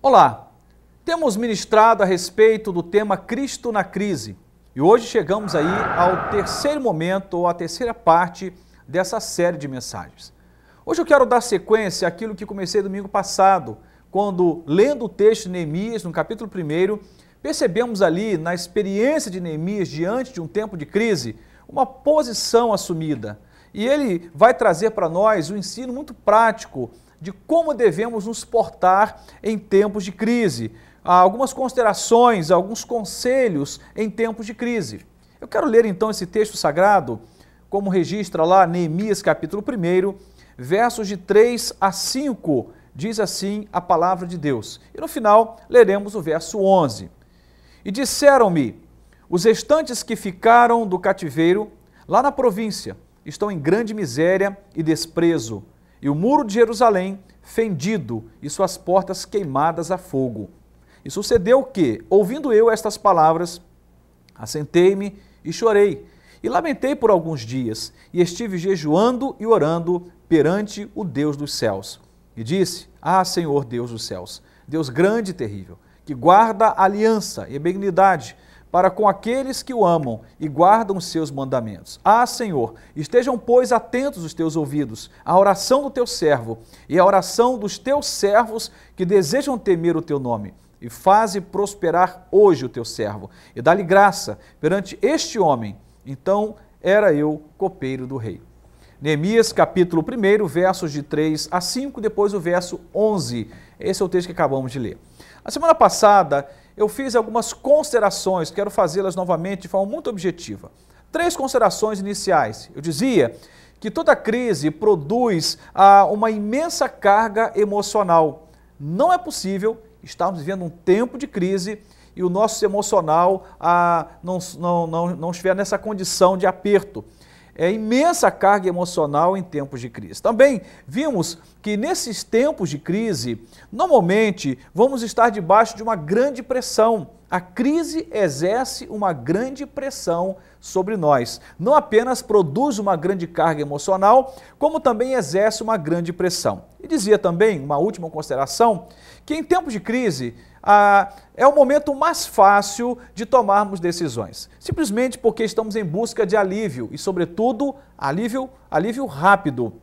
Olá, temos ministrado a respeito do tema Cristo na crise e hoje chegamos aí ao terceiro momento ou à terceira parte dessa série de mensagens. Hoje eu quero dar sequência àquilo que comecei domingo passado, quando lendo o texto de Neemias no capítulo 1, percebemos ali na experiência de Neemias diante de um tempo de crise, uma posição assumida. E ele vai trazer para nós um ensino muito prático de como devemos nos portar em tempos de crise. Algumas considerações, alguns conselhos em tempos de crise. Eu quero ler então esse texto sagrado, como registra lá Neemias capítulo 1, versos de 3 a 5, diz assim a palavra de Deus. E no final leremos o verso 11. E disseram-me, os restantes que ficaram do cativeiro, lá na província, estão em grande miséria e desprezo, e o muro de Jerusalém fendido e suas portas queimadas a fogo. E sucedeu que, ouvindo eu estas palavras, assentei-me e chorei, e lamentei por alguns dias, e estive jejuando e orando perante o Deus dos céus. E disse, Senhor Deus dos céus, Deus grande e terrível, que guarda a aliança e a benignidade para com aqueles que o amam e guardam os seus mandamentos. Senhor, estejam, pois, atentos os teus ouvidos à oração do teu servo e à oração dos teus servos que desejam temer o teu nome. E faze prosperar hoje o teu servo, e dá-lhe graça perante este homem. Então era eu copeiro do rei. Neemias capítulo 1, versos de 3 a 5, depois o verso 11. Esse é o texto que acabamos de ler. A semana passada eu fiz algumas considerações, quero fazê-las novamente de forma muito objetiva. 3 considerações iniciais. Eu dizia que toda crise produz uma imensa carga emocional. Não é possível estarmos vivendo um tempo de crise e o nosso emocional não estiver nessa condição de aperto. É imensa carga emocional em tempos de crise. Também vimos que nesses tempos de crise, normalmente vamos estar debaixo de uma grande pressão. A crise exerce uma grande pressão sobre nós. Não apenas produz uma grande carga emocional, como também exerce uma grande pressão. E dizia também, uma última consideração, que em tempos de crise é o momento mais fácil de tomarmos decisões. Simplesmente porque estamos em busca de alívio e, sobretudo, alívio rápido.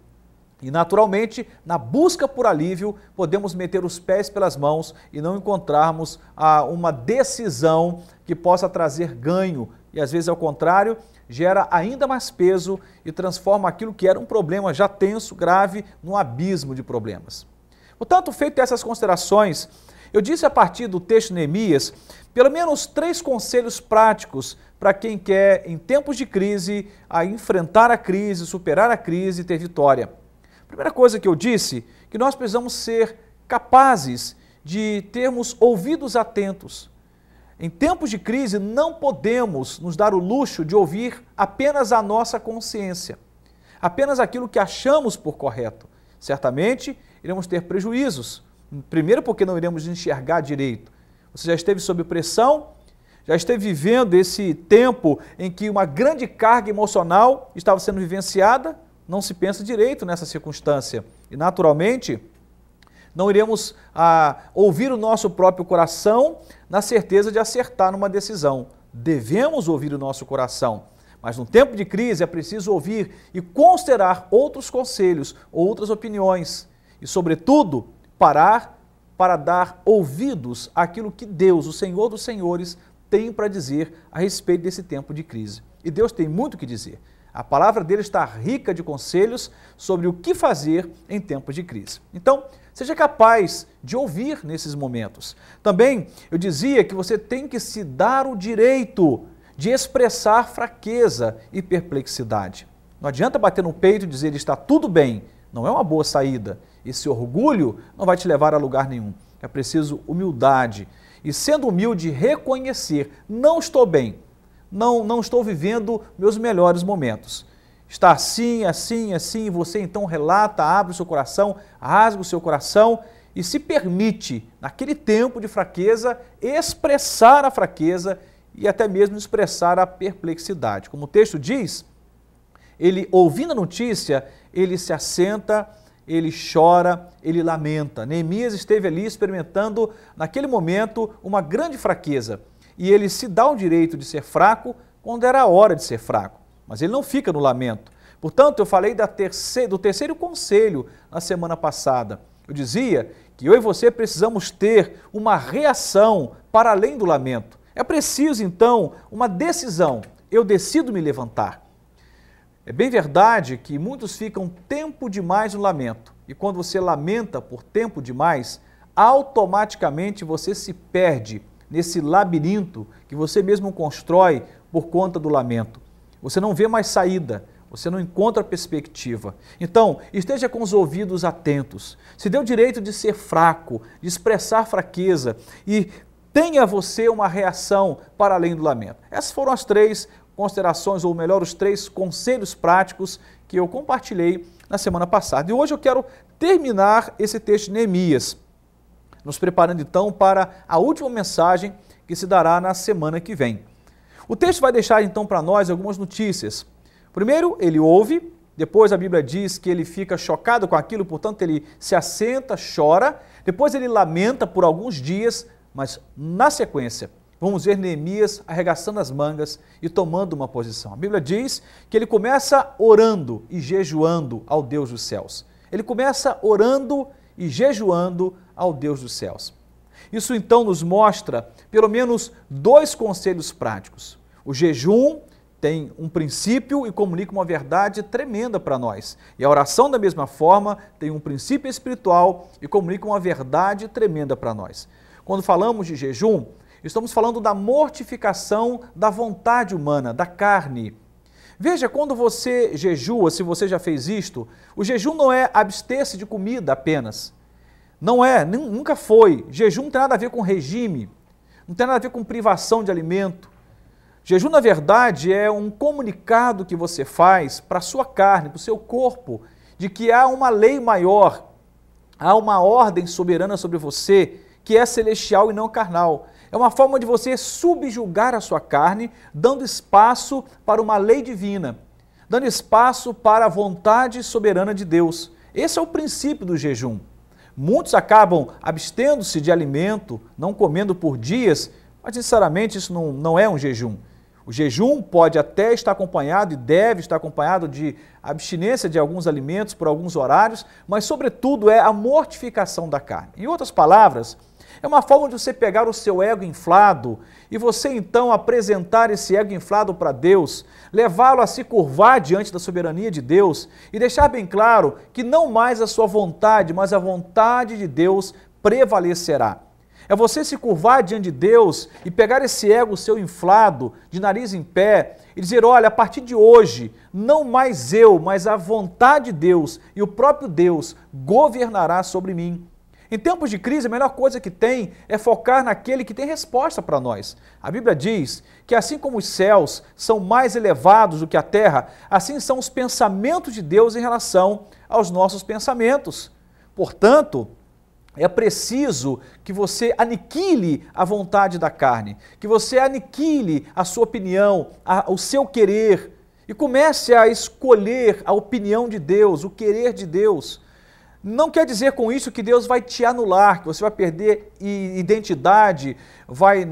E, naturalmente, na busca por alívio, podemos meter os pés pelas mãos e não encontrarmos uma decisão que possa trazer ganho. E, às vezes, ao contrário, gera ainda mais peso e transforma aquilo que era um problema já tenso, grave, num abismo de problemas. Portanto, feito essas considerações, eu disse a partir do texto de Neemias, pelo menos 3 conselhos práticos para quem quer, em tempos de crise, enfrentar a crise, superar a crise e ter vitória. Primeira coisa que eu disse, que nós precisamos ser capazes de termos ouvidos atentos. Em tempos de crise, não podemos nos dar o luxo de ouvir apenas a nossa consciência, apenas aquilo que achamos por correto. Certamente, iremos ter prejuízos. Primeiro porque não iremos enxergar direito. Você já esteve sob pressão, já esteve vivendo esse tempo em que uma grande carga emocional estava sendo vivenciada, não se pensa direito nessa circunstância. E naturalmente, não iremos ouvir o nosso próprio coração na certeza de acertar numa decisão. Devemos ouvir o nosso coração. Mas no tempo de crise é preciso ouvir e considerar outros conselhos, outras opiniões. E sobretudo, parar para dar ouvidos àquilo que Deus, o Senhor dos Senhores, tem para dizer a respeito desse tempo de crise. E Deus tem muito o que dizer. A palavra dele está rica de conselhos sobre o que fazer em tempos de crise. Então, seja capaz de ouvir nesses momentos. Também eu dizia que você tem que se dar o direito de expressar fraqueza e perplexidade. Não adianta bater no peito e dizer está tudo bem. Não é uma boa saída. Esse orgulho não vai te levar a lugar nenhum. É preciso humildade. E sendo humilde, reconhecer, não estou bem, não estou vivendo meus melhores momentos. Está assim, e você então relata, abre o seu coração, rasga o seu coração e se permite, naquele tempo de fraqueza, expressar a fraqueza e até mesmo expressar a perplexidade. Como o texto diz, ele, ouvindo a notícia, ele se assenta ele chora, ele lamenta. Neemias esteve ali experimentando, naquele momento, uma grande fraqueza. E ele se dá o direito de ser fraco quando era a hora de ser fraco. Mas ele não fica no lamento. Portanto, eu falei do terceiro conselho na semana passada. Eu dizia que eu e você precisamos ter uma reação para além do lamento. É preciso, então, uma decisão. Eu decido me levantar. É bem verdade que muitos ficam tempo demais no lamento. E quando você lamenta por tempo demais, automaticamente você se perde nesse labirinto que você mesmo constrói por conta do lamento. Você não vê mais saída, você não encontra perspectiva. Então, esteja com os ouvidos atentos. Se dê o direito de ser fraco, de expressar fraqueza e tenha você uma reação para além do lamento. Essas foram as 3 considerações, ou melhor, os 3 conselhos práticos que eu compartilhei na semana passada. E hoje eu quero terminar esse texto de Neemias, nos preparando então para a última mensagem que se dará na semana que vem. O texto vai deixar então para nós algumas notícias. Primeiro, ele ouve, depois a Bíblia diz que ele fica chocado com aquilo, portanto ele se assenta, chora, depois ele lamenta por alguns dias, mas na sequência vamos ver Neemias arregaçando as mangas e tomando uma posição. A Bíblia diz que ele começa orando e jejuando ao Deus dos céus. Ele começa orando e jejuando ao Deus dos céus. Isso então nos mostra pelo menos 2 conselhos práticos. O jejum tem um princípio e comunica uma verdade tremenda para nós. E a oração, da mesma forma, tem um princípio espiritual e comunica uma verdade tremenda para nós. Quando falamos de jejum, estamos falando da mortificação da vontade humana, da carne. Veja, quando você jejua, se você já fez isto, o jejum não é abster-se de comida apenas. Não é, nunca foi. Jejum não tem nada a ver com regime, não tem nada a ver com privação de alimento. Jejum, na verdade, é um comunicado que você faz para a sua carne, para o seu corpo, de que há uma lei maior, há uma ordem soberana sobre você, que é celestial e não carnal. É uma forma de você subjugar a sua carne, dando espaço para uma lei divina, dando espaço para a vontade soberana de Deus. Esse é o princípio do jejum. Muitos acabam abstendo-se de alimento, não comendo por dias, mas sinceramente isso não é um jejum. O jejum pode até estar acompanhado e deve estar acompanhado de abstinência de alguns alimentos por alguns horários, mas sobretudo é a mortificação da carne. Em outras palavras, é uma forma de você pegar o seu ego inflado e você então apresentar esse ego inflado para Deus, levá-lo a se curvar diante da soberania de Deus e deixar bem claro que não mais a sua vontade, mas a vontade de Deus prevalecerá. É você se curvar diante de Deus e pegar esse ego seu inflado, de nariz em pé, e dizer, olha, a partir de hoje, não mais eu, mas a vontade de Deus e o próprio Deus governará sobre mim. Em tempos de crise, a melhor coisa que tem é focar naquele que tem resposta para nós. A Bíblia diz que assim como os céus são mais elevados do que a terra, assim são os pensamentos de Deus em relação aos nossos pensamentos. Portanto, é preciso que você aniquile a vontade da carne, que você aniquile a sua opinião, o seu querer e comece a escolher a opinião de Deus, o querer de Deus. Não quer dizer com isso que Deus vai te anular, que você vai perder identidade,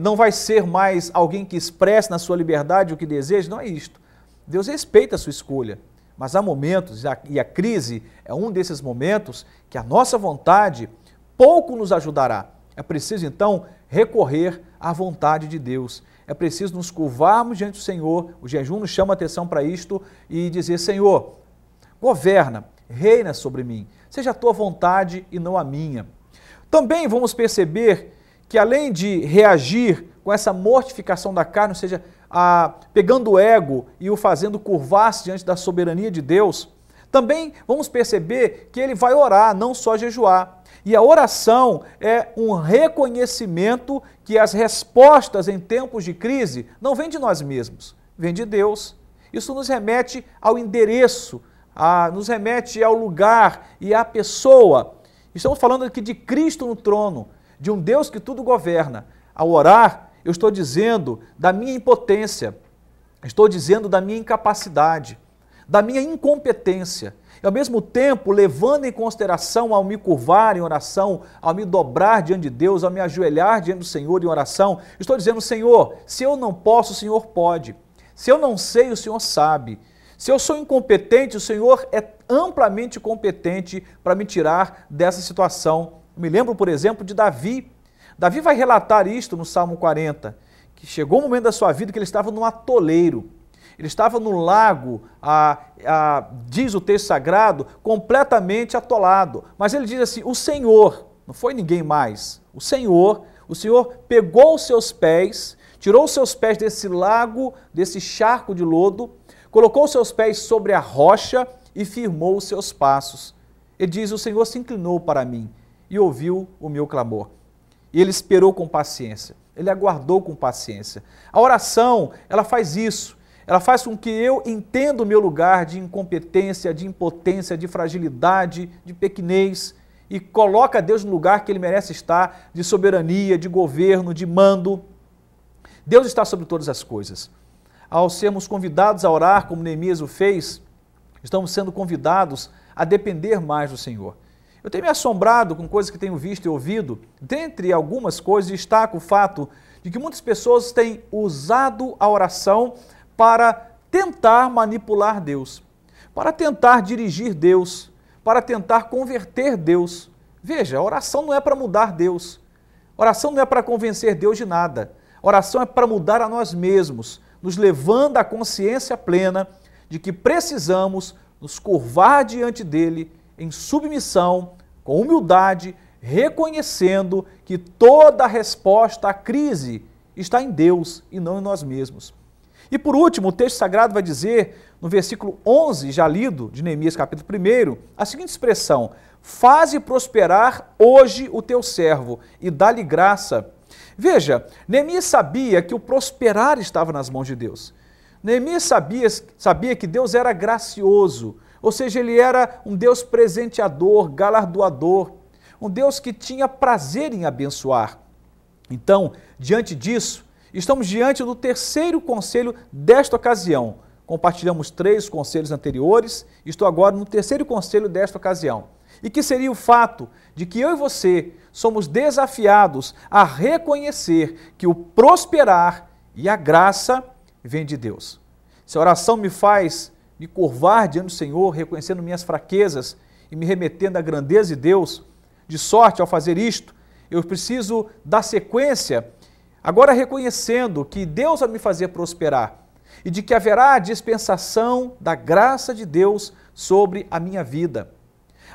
não vai ser mais alguém que expresse na sua liberdade o que deseja, não é isto. Deus respeita a sua escolha, mas há momentos, e a crise é um desses momentos, que a nossa vontade pouco nos ajudará. É preciso, então, recorrer à vontade de Deus. É preciso nos curvarmos diante do Senhor, o jejum nos chama a atenção para isto, e dizer, Senhor, governa, reina sobre mim, seja a tua vontade e não a minha. Também vamos perceber que além de reagir com essa mortificação da carne, ou seja, pegando o ego e o fazendo curvar-se diante da soberania de Deus, também vamos perceber que ele vai orar, não só jejuar. E a oração é um reconhecimento que as respostas em tempos de crise não vêm de nós mesmos, vêm de Deus. Isso nos remete ao endereço, nos remete ao lugar e à pessoa. Estamos falando aqui de Cristo no trono, de um Deus que tudo governa. Ao orar, eu estou dizendo da minha impotência, estou dizendo da minha incapacidade, da minha incompetência. e ao mesmo tempo levando em consideração ao me curvar em oração, ao me dobrar diante de Deus, ao me ajoelhar diante do Senhor em oração, estou dizendo, Senhor, se eu não posso, o Senhor pode. Se eu não sei, o Senhor sabe. Se eu sou incompetente, o Senhor é amplamente competente para me tirar dessa situação. Eu me lembro, por exemplo, de Davi. Davi vai relatar isto no Salmo 40, que chegou um momento da sua vida que ele estava num atoleiro. Ele estava no lago, diz o texto sagrado, completamente atolado. Mas ele diz assim, o Senhor, não foi ninguém mais, o Senhor pegou os seus pés, tirou os seus pés desse lago, desse charco de lodo, colocou os seus pés sobre a rocha e firmou os seus passos. Ele diz, o Senhor se inclinou para mim e ouviu o meu clamor. E ele esperou com paciência, ele aguardou com paciência. A oração, ela faz isso. Ela faz com que eu entenda o meu lugar de incompetência, de impotência, de fragilidade, de pequenez e coloca Deus no lugar que Ele merece estar, de soberania, de governo, de mando. Deus está sobre todas as coisas. Ao sermos convidados a orar, como Neemias o fez, estamos sendo convidados a depender mais do Senhor. Eu tenho me assombrado com coisas que tenho visto e ouvido. Dentre algumas coisas, destaco o fato de que muitas pessoas têm usado a oração para tentar manipular Deus, para tentar dirigir Deus, para tentar converter Deus. Veja, a oração não é para mudar Deus, a oração não é para convencer Deus de nada, a oração é para mudar a nós mesmos, nos levando à consciência plena de que precisamos nos curvar diante dEle em submissão, com humildade, reconhecendo que toda a resposta à crise está em Deus e não em nós mesmos. E por último, o texto sagrado vai dizer, no versículo 11, já lido, de Neemias capítulo 1, a seguinte expressão, faze prosperar hoje o teu servo e dá-lhe graça. Veja, Neemias sabia que o prosperar estava nas mãos de Deus. Neemias sabia que Deus era gracioso, ou seja, ele era um Deus presenteador, galardoador, um Deus que tinha prazer em abençoar. Então, diante disso, estamos diante do terceiro conselho desta ocasião. Compartilhamos 3 conselhos anteriores, estou agora no terceiro conselho desta ocasião. E que seria o fato de que eu e você somos desafiados a reconhecer que o prosperar e a graça vem de Deus. Se a oração me faz me curvar diante do Senhor, reconhecendo minhas fraquezas e me remetendo à grandeza de Deus, de sorte ao fazer isto, eu preciso dar sequência agora reconhecendo que Deus vai me fazer prosperar e de que haverá a dispensação da graça de Deus sobre a minha vida.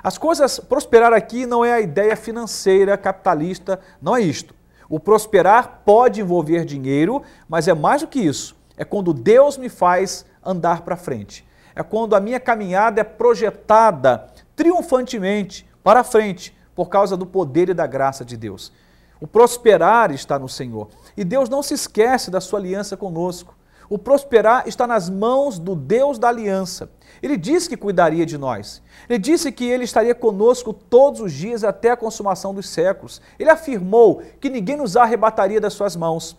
As coisas, prosperar aqui não é a ideia financeira, capitalista, não é isto. O prosperar pode envolver dinheiro, mas é mais do que isso. É quando Deus me faz andar para frente. É quando a minha caminhada é projetada triunfantemente para frente por causa do poder e da graça de Deus. O prosperar está no Senhor. E Deus não se esquece da sua aliança conosco. O prosperar está nas mãos do Deus da aliança. Ele disse que cuidaria de nós. Ele disse que Ele estaria conosco todos os dias até a consumação dos séculos. Ele afirmou que ninguém nos arrebataria das suas mãos.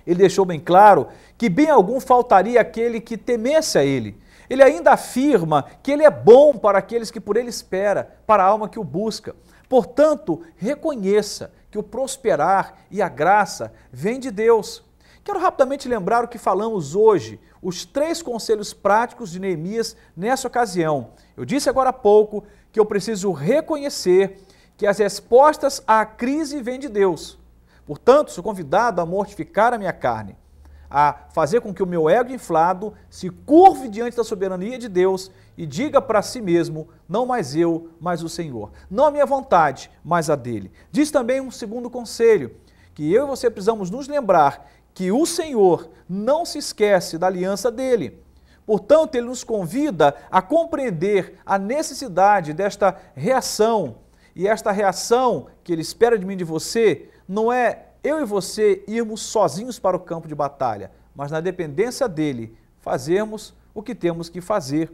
Ele deixou bem claro que bem algum faltaria aquele que temesse a Ele. Ele ainda afirma que Ele é bom para aqueles que por Ele espera, para a alma que o busca. Portanto, reconheça que o prosperar e a graça vem de Deus. Quero rapidamente lembrar o que falamos hoje, os 3 conselhos práticos de Neemias nessa ocasião. Eu disse agora há pouco que eu preciso reconhecer que as respostas à crise vêm de Deus. Portanto, sou convidado a mortificar a minha carne, a fazer com que o meu ego inflado se curve diante da soberania de Deus e diga para si mesmo, não mais eu, mas o Senhor. Não a minha vontade, mas a dele. Diz também um segundo conselho, que eu e você precisamos nos lembrar que o Senhor não se esquece da aliança dele. Portanto, ele nos convida a compreender a necessidade desta reação. E esta reação que ele espera de mim e de você não é eu e você irmos sozinhos para o campo de batalha, mas na dependência dele, fazermos o que temos que fazer.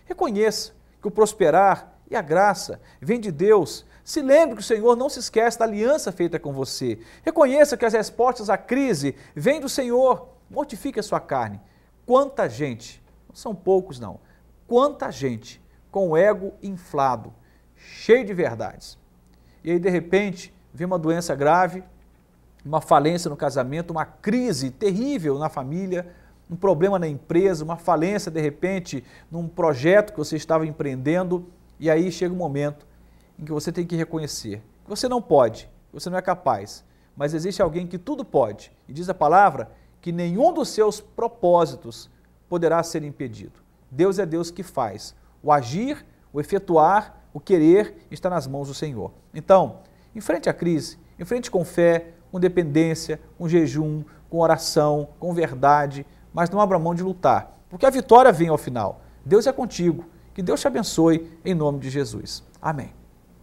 Reconheça que o prosperar e a graça vem de Deus. Se lembre que o Senhor não se esquece da aliança feita com você. Reconheça que as respostas à crise vêm do Senhor. Mortifique a sua carne. Quanta gente, não são poucos não, quanta gente com o ego inflado, cheio de verdades. E aí, de repente, vem uma doença grave, uma falência no casamento, uma crise terrível na família, um problema na empresa, uma falência, de repente, num projeto que você estava empreendendo, e aí chega um momento em que você tem que reconhecer que você não pode, que você não é capaz, mas existe alguém que tudo pode, e diz a palavra que nenhum dos seus propósitos poderá ser impedido. Deus é Deus que faz. O agir, o efetuar, o querer está nas mãos do Senhor. Então, enfrente a crise, enfrente com fé, com dependência, com jejum, com oração, com verdade, mas não abra mão de lutar, porque a vitória vem ao final. Deus é contigo. Que Deus te abençoe em nome de Jesus. Amém.